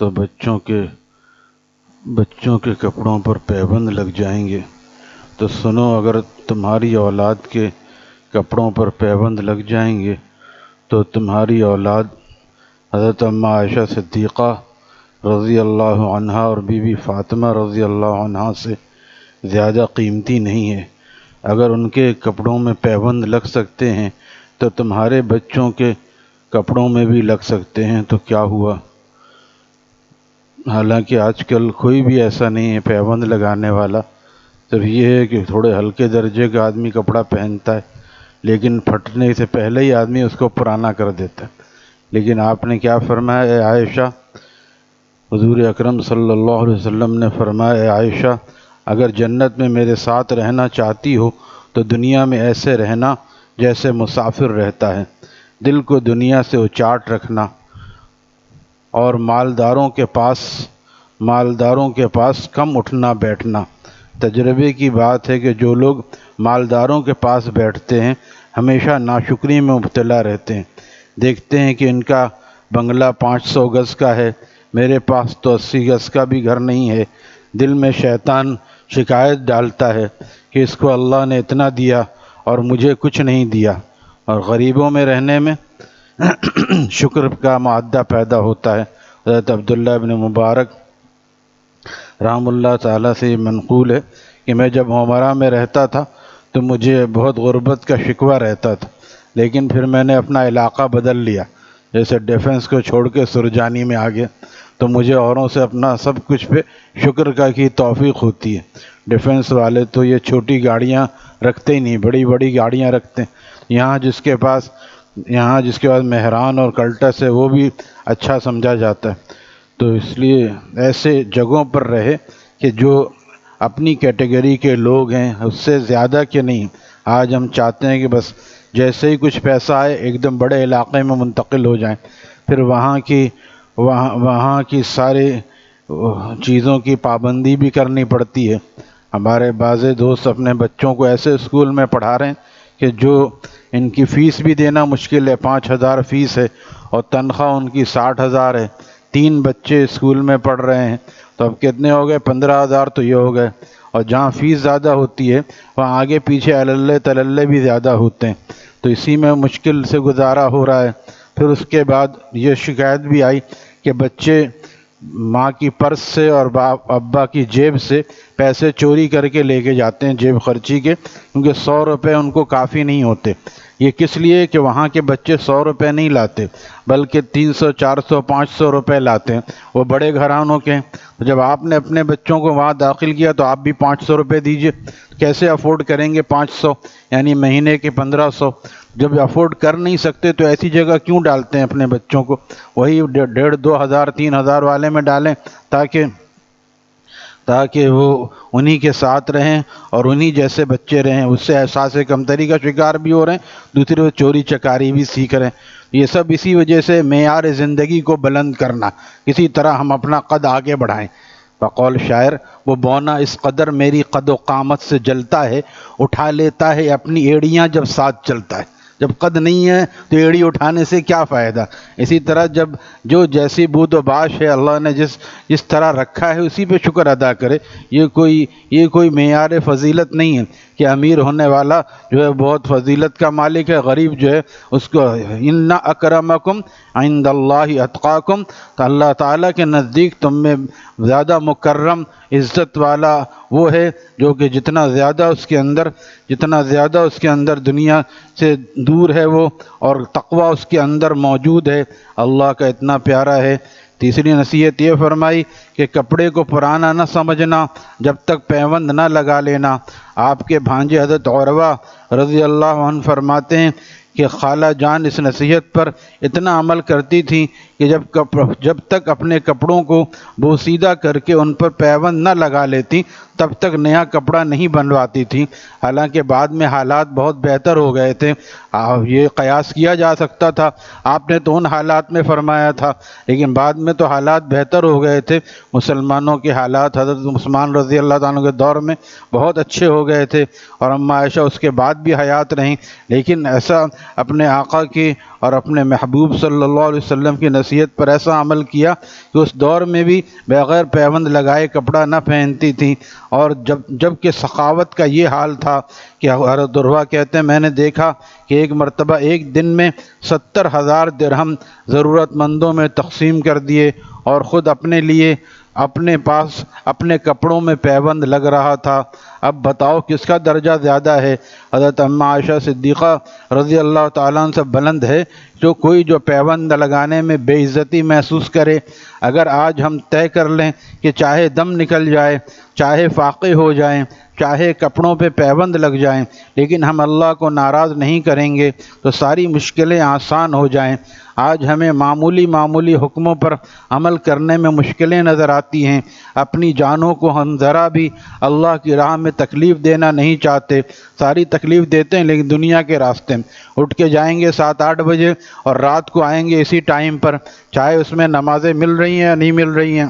تو بچوں کے کپڑوں پر پیبند لگ جائیں گے۔ تو سنو، اگر تمہاری اولاد کے کپڑوں پر پیبند لگ جائیں گے تو تمہاری اولاد حضرت اماں عائشہ صدیقہ رضی اللہ عنہا اور بی بی فاطمہ رضی اللہ عنہا سے زیادہ قیمتی نہیں ہے۔ اگر ان کے کپڑوں میں پیبند لگ سکتے ہیں تو تمہارے بچوں کے کپڑوں میں بھی لگ سکتے ہیں، تو کیا ہوا؟ حالانکہ آج کل کوئی بھی ایسا نہیں ہے پیبند لگانے والا، صرف یہ ہے کہ تھوڑے ہلکے درجے کا آدمی کپڑا پہنتا ہے، لیکن پھٹنے سے پہلے ہی آدمی اس کو پرانا کر دیتا ہے۔ لیکن آپ نے کیا فرمایا اے عائشہ؟ حضور اکرم صلی اللہ علیہ وسلم نے فرمایا اے عائشہ، اگر جنت میں میرے ساتھ رہنا چاہتی ہو تو دنیا میں ایسے رہنا جیسے مسافر رہتا ہے، دل کو دنیا سے اچاٹ رکھنا، اور مالداروں کے پاس کم اٹھنا بیٹھنا۔ تجربے کی بات ہے کہ جو لوگ مالداروں کے پاس بیٹھتے ہیں ہمیشہ ناشکری میں مبتلا رہتے ہیں۔ دیکھتے ہیں کہ ان کا بنگلہ 500 گز کا ہے، میرے پاس تو 80 گز کا بھی گھر نہیں ہے۔ دل میں شیطان شکایت ڈالتا ہے کہ اس کو اللہ نے اتنا دیا اور مجھے کچھ نہیں دیا، اور غریبوں میں رہنے میں شکر کا معدہ پیدا ہوتا ہے۔ حضرت عبداللہ ابن مبارک رحم اللہ تعالیٰ سے یہ منقول ہے کہ میں جب عمرہ میں رہتا تھا تو مجھے بہت غربت کا شکوہ رہتا تھا، لیکن پھر میں نے اپنا علاقہ بدل لیا، جیسے ڈیفنس کو چھوڑ کے سرجانی میں آ گیا، تو مجھے اوروں سے اپنا سب کچھ پہ شکر کا کی توفیق ہوتی ہے۔ ڈیفنس والے تو یہ چھوٹی گاڑیاں رکھتے ہی نہیں، بڑی بڑی گاڑیاں رکھتے ہیں۔ یہاں جس کے پاس مہران اور کلٹس ہے وہ بھی اچھا سمجھا جاتا ہے۔ تو اس لیے ایسے جگہوں پر رہے کہ جو اپنی کیٹیگری کے لوگ ہیں، اس سے زیادہ کہ نہیں۔ آج ہم چاہتے ہیں کہ بس جیسے ہی کچھ پیسہ آئے ایک دم بڑے علاقے میں منتقل ہو جائیں، پھر وہاں کی ساری چیزوں کی پابندی بھی کرنی پڑتی ہے۔ ہمارے بعض دوست اپنے بچوں کو ایسے اسکول میں پڑھا رہے ہیں کہ جو ان کی فیس بھی دینا مشکل ہے، 5,000 فیس ہے اور تنخواہ ان کی 60,000 ہے۔ 3 بچے اسکول میں پڑھ رہے ہیں تو اب کتنے ہو گئے؟ 15,000 تو یہ ہو گئے، اور جہاں فیس زیادہ ہوتی ہے وہاں آگے پیچھے عللے تللے بھی زیادہ ہوتے ہیں، تو اسی میں مشکل سے گزارا ہو رہا ہے۔ پھر اس کے بعد یہ شکایت بھی آئی کہ بچے ماں کی پرس سے اور ابا کی جیب سے پیسے چوری کر کے لے کے جاتے ہیں، جیب خرچی کے، کیونکہ 100 روپے ان کو کافی نہیں ہوتے۔ یہ کس لیے کہ وہاں کے بچے 100 روپے نہیں لاتے بلکہ 300 400 500 روپے لاتے ہیں، وہ بڑے گھرانوں کے ہیں۔ جب آپ نے اپنے بچوں کو وہاں داخل کیا تو آپ بھی 500 روپے دیجئے، کیسے افورڈ کریں گے 500 یعنی مہینے کے 1500؟ جب افورڈ کر نہیں سکتے تو ایسی جگہ کیوں ڈالتے ہیں اپنے بچوں کو؟ وہی 1,500 2,000 3,000 والے میں ڈالیں تاکہ وہ انہی کے ساتھ رہیں اور انہی جیسے بچے رہیں۔ اس سے احساس کمتری کا شکار بھی ہو رہے ہیں، دوسرے وہ چوری چکاری بھی سیکھ رہے ہیں۔ یہ سب اسی وجہ سے معیار زندگی کو بلند کرنا، کسی طرح ہم اپنا قد آگے بڑھائیں۔ بقول شاعر، وہ بونا اس قدر میری قد و قامت سے جلتا ہے، اٹھا لیتا ہے اپنی ایڑیاں جب ساتھ چلتا ہے۔ جب قد نہیں ہے تو ایڑی اٹھانے سے کیا فائدہ؟ اسی طرح جو جیسی بود و باش ہے اللہ نے جس طرح رکھا ہے اسی پہ شکر ادا کرے۔ یہ کوئی معیار فضیلت نہیں ہے کہ امیر ہونے والا جو ہے بہت فضیلت کا مالک ہے، غریب جو ہے اس کو ان اکرمکم عند اللہ اتقاکم، تو اللہ تعالیٰ کے نزدیک تم میں زیادہ مکرم عزت والا وہ ہے جو کہ جتنا زیادہ اس کے اندر دنیا سے دور ہے وہ، اور تقوی اس کے اندر موجود ہے، اللہ کا اتنا پیارا ہے۔ تیسری نصیحت یہ فرمائی کہ کپڑے کو پرانا نہ سمجھنا، جب تک پیوند نہ لگا لینا۔ آپ کے بھانجے حضرت عروہ رضی اللہ عنہ فرماتے ہیں کہ خالہ جان اس نصیحت پر اتنا عمل کرتی تھی کہ جب تک اپنے کپڑوں کو بوسیدہ کر کے ان پر پیوند نہ لگا لیتی تب تک نیا کپڑا نہیں بنواتی تھیں، حالانکہ بعد میں حالات بہت بہتر ہو گئے تھے۔ یہ قیاس کیا جا سکتا تھا، آپ نے تو ان حالات میں فرمایا تھا، لیکن بعد میں تو حالات بہتر ہو گئے تھے۔ مسلمانوں کے حالات حضرت عثمان رضی اللہ تعالیٰ کے دور میں بہت اچھے ہو گئے تھے، اور اماں عائشہ اس کے بعد بھی حیات رہیں، لیکن ایسا اپنے آقا کی اور اپنے محبوب صلی اللہ علیہ وسلم کی نصیحت پر ایسا عمل کیا کہ اس دور میں بھی بغیر پیوند لگائے کپڑا نہ پہنتی تھیں۔ اور جب کہ سخاوت کا یہ حال تھا کہ حضرت عروہ کہتے ہیں میں نے دیکھا کہ ایک مرتبہ ایک دن میں 70,000 درہم ضرورت مندوں میں تقسیم کر دیے، اور خود اپنے لیے اپنے پاس اپنے کپڑوں میں پیوند لگ رہا تھا۔ اب بتاؤ کس کا درجہ زیادہ ہے؟ حضرت اماں عائشہ صدیقہ رضی اللہ تعالیٰ عنہ سے بلند ہے جو پیوند لگانے میں بے عزتی محسوس کرے۔ اگر آج ہم طے کر لیں کہ چاہے دم نکل جائے، چاہے فاقے ہو جائیں، چاہے کپڑوں پہ پیوند لگ جائیں، لیکن ہم اللہ کو ناراض نہیں کریں گے تو ساری مشکلیں آسان ہو جائیں۔ آج ہمیں معمولی حکموں پر عمل کرنے میں مشکلیں نظر آتی ہیں۔ اپنی جانوں کو ہم ذرا بھی اللہ کی راہ میں تکلیف دینا نہیں چاہتے، ساری تکلیف دیتے ہیں لیکن دنیا کے راستے میں اٹھ کے جائیں گے 7-8 بجے اور رات کو آئیں گے اسی ٹائم پر، چاہے اس میں نمازیں مل رہی ہیں یا نہیں مل رہی ہیں،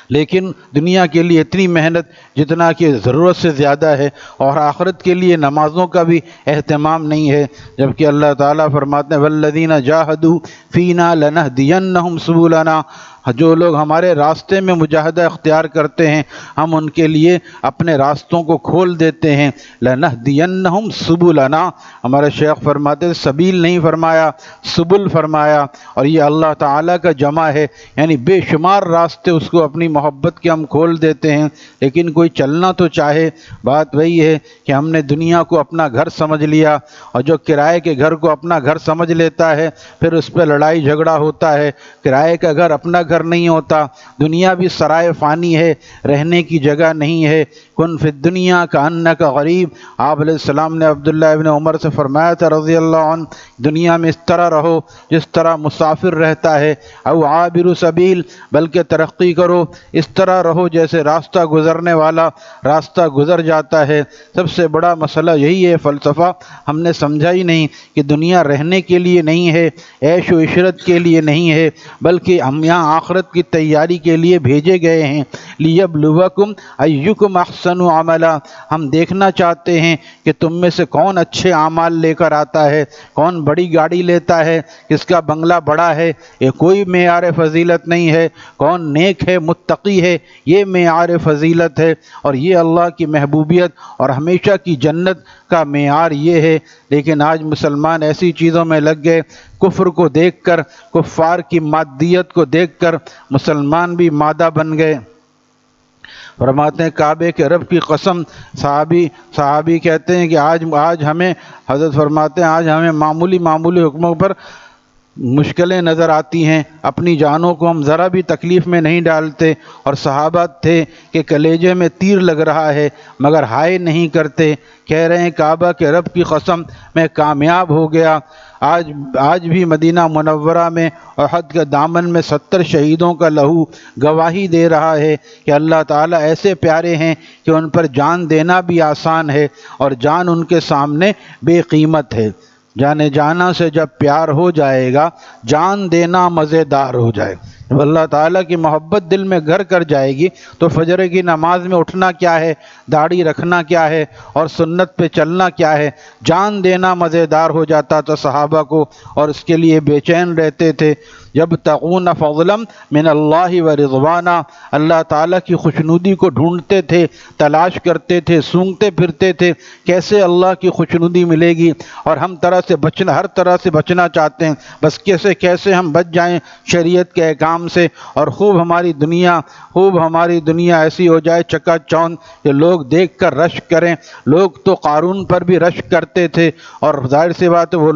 لیکن دنیا کے لیے اتنی محنت جتنا کہ ضرورت سے زیادہ ہے، اور آخرت کے لیے نمازوں کا بھی اہتمام نہیں ہے، جبکہ اللہ تعالیٰ فرماتے ہیں والذین جاہدوا فینا لنہدینہم سبلنا، جو لوگ ہمارے راستے میں مجاہدہ اختیار کرتے ہیں ہم ان کے لیے اپنے راستوں کو کھول دیتے ہیں۔ لنہدینہم سبلنا، ہمارے شیخ فرماتے ہیں سبیل نہیں فرمایا، سبل فرمایا، اور یہ اللہ تعالیٰ کا جمع ہے، یعنی بے شمار راستے اس کو اپنی محبت کے ہم کھول دیتے ہیں۔ لیکن کوئی چلنا تو چاہے، بات وہی ہے کہ ہم نے دنیا کو اپنا گھر سمجھ لیا، اور جو کرائے کے گھر کو اپنا گھر سمجھ لیتا ہے پھر اس پہ لڑائی جھگڑا ہوتا ہے۔ کرائے کا گھر اپنا گھر نہیں ہوتا، دنیا بھی سرائے فانی ہے، رہنے کی جگہ نہیں ہے۔ کن فی الدنیا کأنک غریب، آپ علیہ السلام نے عبداللہ ابن عمر سے فرمایا تھا رضی اللہ عنہ، دنیا میں اس طرح رہو جس طرح مسافر رہتا ہے، او عابر سبیل، بلکہ ترقی کرو، اس طرح رہو جیسے راستہ گزرنے والا راستہ گزر جاتا ہے۔ سب سے بڑا مسئلہ یہی ہے، فلسفہ ہم نے سمجھا ہی نہیں کہ دنیا رہنے کے لیے نہیں ہے، عیش و عشرت کے لیے نہیں ہے، بلکہ ہم یہاں آخرت کی تیاری کے لیے بھیجے گئے ہیں۔ لیبلوکم ایکم احسن عملا، ہم دیکھنا چاہتے ہیں کہ تم میں سے کون اچھے اعمال لے کر آتا ہے، کون بڑی گاڑی لیتا ہے، کس کا بنگلہ بڑا ہے، یہ کوئی معیار فضیلت نہیں ہے، کون نیک ہے متقی ہے، یہ معیار فضیلت ہے، اور یہ اللہ کی محبوبیت اور ہمیشہ کی جنت کا معیار یہ ہے۔ لیکن آج مسلمان ایسی چیزوں میں لگ گئے، کفر کو دیکھ کر، کفار کی مادیت کو دیکھ کر مسلمان بھی مادہ بن گئے۔ فرماتے ہیں کعبے کے رب کی قسم، صحابی کہتے ہیں کہ آج ہمیں، حضرت فرماتے ہیں آج ہمیں معمولی حکموں پر مشکلیں نظر آتی ہیں، اپنی جانوں کو ہم ذرا بھی تکلیف میں نہیں ڈالتے، اور صحابہ تھے کہ کلیجے میں تیر لگ رہا ہے مگر ہائے نہیں کرتے، کہہ رہے ہیں کعبہ کے رب کی قسم میں کامیاب ہو گیا۔ آج بھی مدینہ منورہ میں احد کے دامن میں 70 شہیدوں کا لہو گواہی دے رہا ہے کہ اللہ تعالیٰ ایسے پیارے ہیں کہ ان پر جان دینا بھی آسان ہے، اور جان ان کے سامنے بے قیمت ہے۔ جانے جانا سے جب پیار ہو جائے گا، جان دینا مزیدار ہو جائے گا۔ جب اللہ تعالیٰ کی محبت دل میں گھر کر جائے گی تو فجر کی نماز میں اٹھنا کیا ہے، داڑھی رکھنا کیا ہے، اور سنت پہ چلنا کیا ہے، جان دینا مزیدار ہو جاتا تھا صحابہ کو، اور اس کے لیے بے چین رہتے تھے۔ یبتغون فضلا من اللہ ورضوانا، اللہ تعالیٰ کی خوشنودی کو ڈھونڈتے تھے، تلاش کرتے تھے، سونگتے پھرتے تھے کیسے اللہ کی خوشنودی ملے گی، اور ہم ہر طرح سے بچنا چاہتے ہیں، بس کیسے ہم بچ جائیں شریعت کے احکام سے، اور خوب ہماری دنیا ایسی ہو جائے چکا چوند کہ لوگ دیکھ کر رشک کریں۔ لوگ تو قارون پر بھی رشک کرتے تھے، اور ظاہر سی بات ہے وہ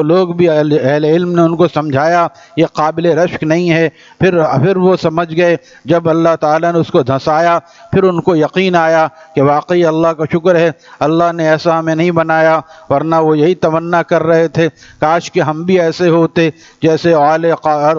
لوگ بھی اہل علم نے ان کو سمجھایا یہ قابل رشک نہیں ہے۔ پھر وہ سمجھ گئے، جب اللہ تعالیٰ نے اس کو دھنسایا پھر ان کو یقین آیا کہ واقعی اللہ کا شکر ہے، اللہ نے ایسا ہمیں نہیں بنایا، ورنہ وہ یہی تمنا کر رہے تھے کاش کہ ہم بھی ایسے ہوتے جیسے آل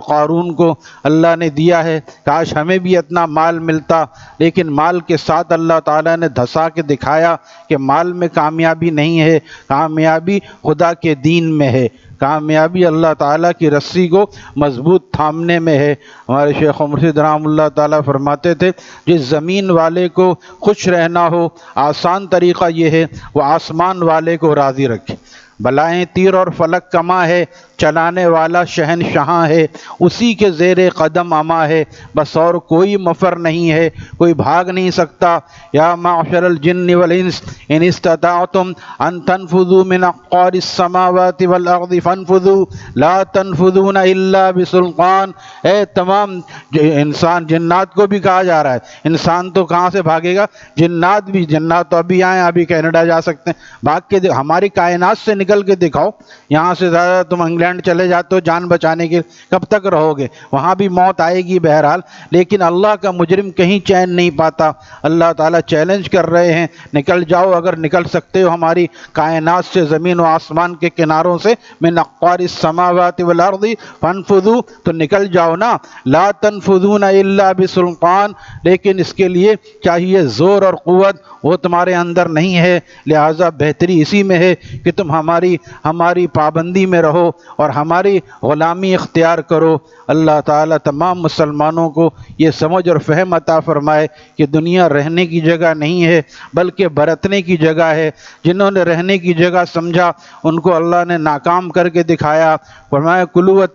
قارون کو اللہ نے دیا ہے، کاش ہمیں بھی اتنا مال ملتا۔ لیکن مال کے ساتھ اللہ تعالیٰ نے دھسا کے دکھایا کہ مال میں کامیابی نہیں ہے، کامیابی خدا کے دین میں ہے، کامیابی اللہ تعالیٰ کی رسی کو مضبوط تھامنے میں ہے۔ ہمارے شیخ مرشد رحمہ اللہ تعالیٰ فرماتے تھے، جس زمین والے کو خوش رہنا ہو آسان طریقہ یہ ہے وہ آسمان والے کو راضی رکھے۔ بلائیں تیر اور فلک کما ہے، چلانے والا شہنشاہ ہے، اسی کے زیر قدم اما ہے، بس اور کوئی مفر نہیں ہے، کوئی بھاگ نہیں سکتا۔ یا معشر الجن والانس ان استطعتم ان تنفذوا من اقطار السماوات والارض فانفذوا لا تنفذون الا بسلطان۔ اے تمام انسان، جنات کو بھی کہا جا رہا ہے، انسان تو کہاں سے بھاگے گا، جنات بھی، جنات تو ابھی آئیں، ابھی کینیڈا جا سکتے ہیں، بھاگ کے ہماری کائنات سے نکل کے دکھاؤ، یہاں سے زیادہ تم انگلینڈ چلے جاتے ہو جان بچانے کے، کب تک رہو گے، وہاں بھی موت آئے گی بہرحال، لیکن اللہ کا مجرم کہیں چین نہیں پاتا۔ اللہ تعالیٰ چیلنج کر رہے ہیں، نکل جاؤ، اگر نکل سکتے ہو ہماری کائنات سے، زمین و آسمان کے کناروں سے، من اقطار السماوات والارض فانفذوا، تو نکل جاؤ نا، لا تنفذون الا بسلطان، لیکن اس کے لیے چاہیے زور اور قوت، وہ تمہارے اندر نہیں ہے، لہٰذا بہتری اسی میں ہے کہ تم ہماری پابندی میں رہو اور ہماری غلامی اختیار کرو۔ اللہ تعالیٰ تمام مسلمانوں کو یہ سمجھ اور فہم عطا فرمائے کہ دنیا رہنے کی جگہ نہیں ہے بلکہ برتنے کی جگہ ہے۔ جنہوں نے رہنے کی جگہ سمجھا ان کو اللہ نے ناکام کر کے دکھایا۔ فرمایا کلوا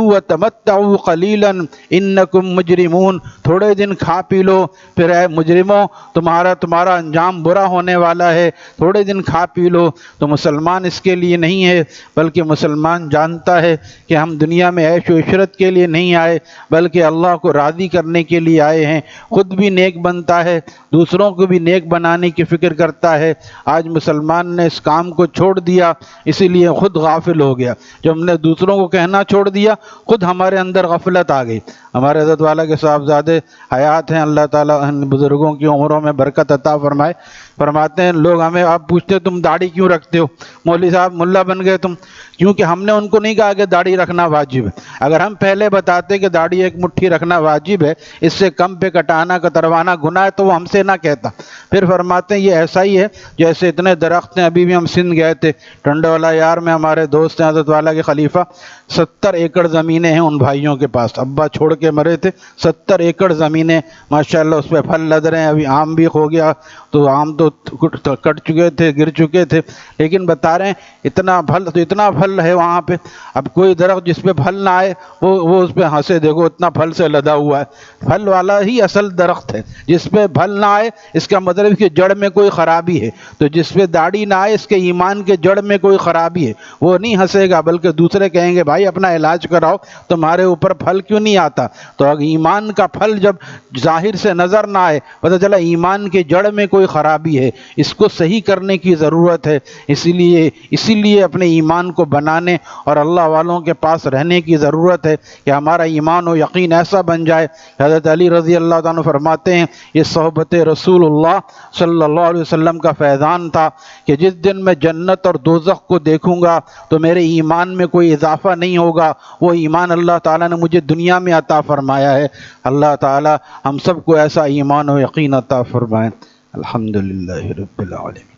وتمتعوا قلیلا انکم مجرمون، تھوڑے دن کھا پی لو، پھر اے مجرموں تمہارا انجام برا ہونے والا ہے، تھوڑے دن کھا پی لو۔ تو مسلمان اس کے لیے نہیں ہے، بلکہ مسلمان جانتا ہے کہ ہم دنیا میں عیش و عشرت کے لیے نہیں آئے بلکہ اللہ کو راضی کرنے کے لیے آئے ہیں۔ خود بھی نیک بنتا ہے، دوسروں کو بھی نیک بنانے کی فکر کرتا ہے۔ آج مسلمان نے اس کام کو چھوڑ دیا، اسی لیے خود غافل ہو گیا۔ جب ہم نے دوسروں کو کہنا چھوڑ دیا خود ہمارے اندر غفلت آ گئی۔ ہمارے حضرت والا کے صاحبزادے حیات ہیں، اللہ تعالیٰ ان بزرگوں کی عمروں میں برکت عطا فرمائے، فرماتے ہیں لوگ ہمیں آپ پوچھتے تم داڑھی کیوں رکھتے ہو، مولوی صاحب ملا بن گئے تم، کیونکہ ہم نے ان کو نہیں کہا کہ داڑھی رکھنا واجب ہے۔ اگر ہم پہلے بتاتے کہ داڑھی ایک مٹھی رکھنا واجب ہے، اس سے کم پہ کٹانا کتروانا گناہ ہے، تو وہ ہم سے نہ کہتا۔ پھر فرماتے ہیں یہ ایسا ہی ہے جیسے اتنے درخت ہیں، ابھی بھی ہم سندھ گئے تھے، ٹنڈے والا یار میں ہمارے دوست ہیں حضرت والا کے خلیفہ، 70 ایکڑ زمینیں ہیں ان بھائیوں کے پاس، ابا چھوڑ کے مرے تھے، 70 ایکڑ زمینیں ماشاءاللہ، اس پہ پھل لد رہے ہیں، ابھی آم بھی ہو گیا، تو آم تو کٹ چکے تھے، گر چکے تھے، لیکن بتا رہے ہیں اتنا پھل ہے وہاں پہ۔ اب کوئی درخت جس پہ پھل نہ آئے وہ اس پہ ہنسے، دیکھو اتنا پھل سے لدا ہوا ہے، پھل والا ہی اصل درخت ہے۔ جس پہ پھل نہ آئے اس کا مطلب کہ جڑ میں کوئی خرابی ہے، تو جس پہ داڑھی نہ آئے اس کے ایمان کے جڑ میں کوئی خرابی ہے، وہ نہیں ہنسے گا بلکہ دوسرے کہیں گے بھائی اپنا علاج کراؤ، تمہارے اوپر پھل کیوں نہیں آتا؟ تو ایمان کا پھل جب ظاہر سے نظر نہ آئے، پتہ چلا ایمان کے جڑ میں کوئی خرابی ہے، اس کو صحیح کرنے کی ضرورت ہے۔ اسی لیے اپنے ایمان کو بنانے اور اللہ والوں کے پاس رہنے کی ضرورت ہے کہ ہمارا ایمان و یقین ایسا بن جائے۔ حضرت علی رضی اللہ تعالیٰ فرماتے ہیں یہ صحبت رسول اللہ صلی اللہ علیہ وسلم کا فیضان تھا کہ جس دن میں جنت اور دوزخ کو دیکھوں گا تو میرے ایمان میں کوئی اضافہ نہیں ہوگا، وہ ایمان اللہ تعالیٰ نے مجھے دنیا میں عطا فرمایا ہے۔ اللہ تعالیٰ ہم سب کو ایسا ایمان و یقین عطا فرمائے۔ الحمدللہ رب العالمین۔